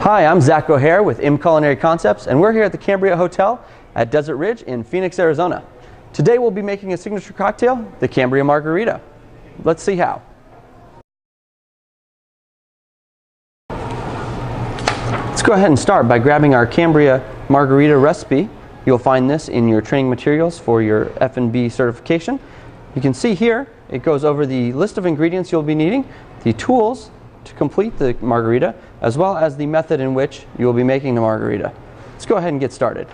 Hi, I'm Zach O'Hare with Culinary Concepts, and we're here at the Cambria Hotel at Desert Ridge in Phoenix, Arizona. Today we'll be making a signature cocktail, the Cambria Margarita. Let's see how. Let's go ahead and start by grabbing our Cambria Margarita recipe. You'll find this in your training materials for your F&B certification. You can see here it goes over the list of ingredients you'll be needing, the tools to complete the margarita, as well as the method in which you will be making the margarita. Let's go ahead and get started.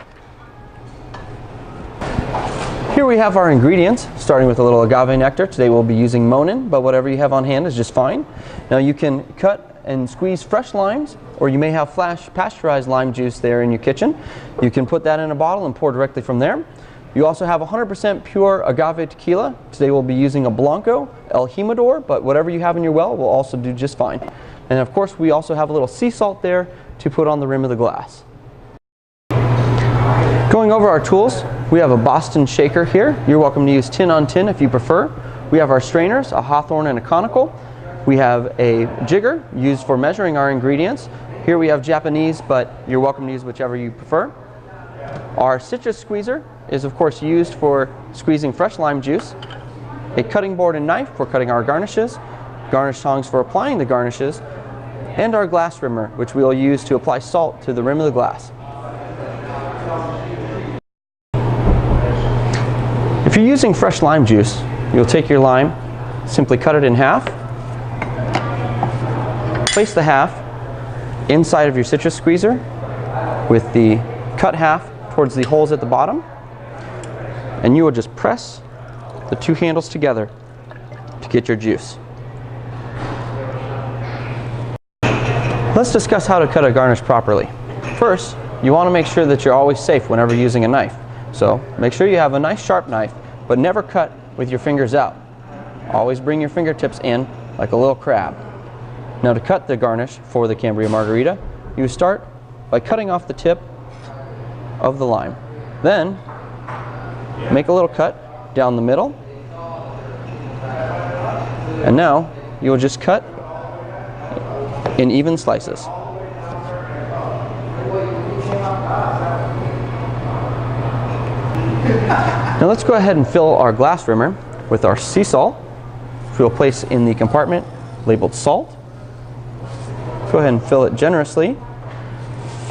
Here we have our ingredients, starting with a little agave nectar. Today we'll be using Monin, but whatever you have on hand is just fine. Now you can cut and squeeze fresh limes, or you may have flash pasteurized lime juice there in your kitchen. You can put that in a bottle and pour directly from there. You also have 100% pure agave tequila. Today we'll be using a Blanco, El Jimador, but whatever you have in your well will also do just fine. And of course we also have a little sea salt there to put on the rim of the glass. Going over our tools, we have a Boston shaker here. You're welcome to use tin on tin if you prefer. We have our strainers, a Hawthorne and a conical. We have a jigger used for measuring our ingredients. Here we have Japanese, but you're welcome to use whichever you prefer. Our citrus squeezer is of course used for squeezing fresh lime juice. A cutting board and knife for cutting our garnishes. Garnish tongs for applying the garnishes. And our glass rimmer, which we will use to apply salt to the rim of the glass. If you're using fresh lime juice, you'll take your lime, simply cut it in half, place the half inside of your citrus squeezer with the cut half towards the holes at the bottom, and you will just press the two handles together to get your juice. Let's discuss how to cut a garnish properly. First, you want to make sure that you're always safe whenever using a knife. So make sure you have a nice sharp knife, but never cut with your fingers out. Always bring your fingertips in like a little crab. Now to cut the garnish for the Cambria Margarita, you start by cutting off the tip of the lime. Then make a little cut down the middle, and now you will just cut in even slices. Now let's go ahead and fill our glass rimmer with our sea salt, which we'll place in the compartment labeled salt. Go ahead and fill it generously.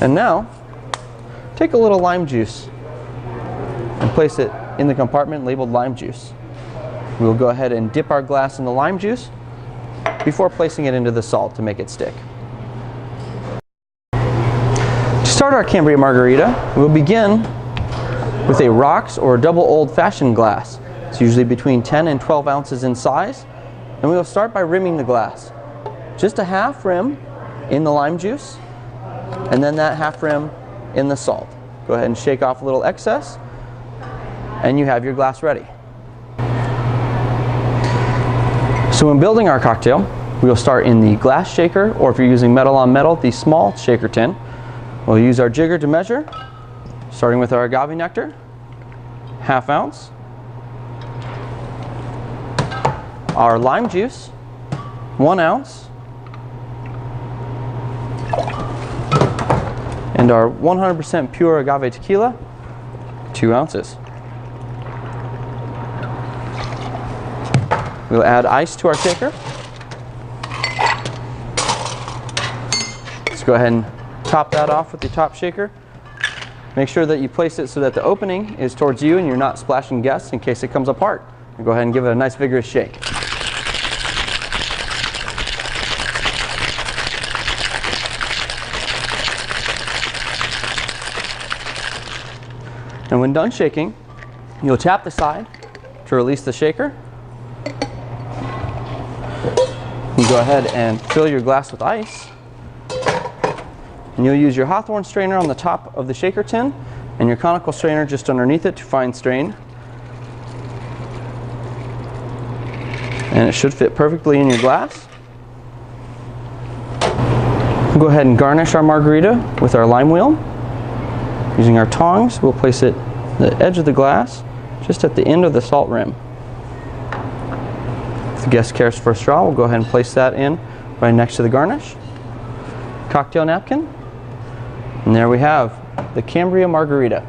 And now, take a little lime juice and place it in the compartment labeled lime juice. We will go ahead and dip our glass in the lime juice before placing it into the salt to make it stick. To start our Cambria Margarita, we'll begin with a rocks or double old-fashioned glass. It's usually between 10 and 12 ounces in size. And we will start by rimming the glass. Just a half rim in the lime juice, and then that half rim in the salt. Go ahead and shake off a little excess, and you have your glass ready. So when building our cocktail, we will start in the glass shaker, or if you're using metal on metal, the small shaker tin. We'll use our jigger to measure, starting with our agave nectar, ½ ounce. Our lime juice, 1 ounce. And our 100% pure agave tequila, 2 ounces. We'll add ice to our shaker. Let's go ahead and top that off with the top shaker. Make sure that you place it so that the opening is towards you and you're not splashing guests in case it comes apart. And go ahead and give it a nice vigorous shake. And when done shaking, you'll tap the side to release the shaker. You go ahead and fill your glass with ice. And you'll use your Hawthorne strainer on the top of the shaker tin and your conical strainer just underneath it to fine strain. And it should fit perfectly in your glass. We'll go ahead and garnish our margarita with our lime wheel. Using our tongs, we'll place it at the edge of the glass, just at the end of the salt rim. If the guest cares for a straw, we'll go ahead and place that in right next to the garnish. Cocktail napkin, And there we have the Cambria Margarita.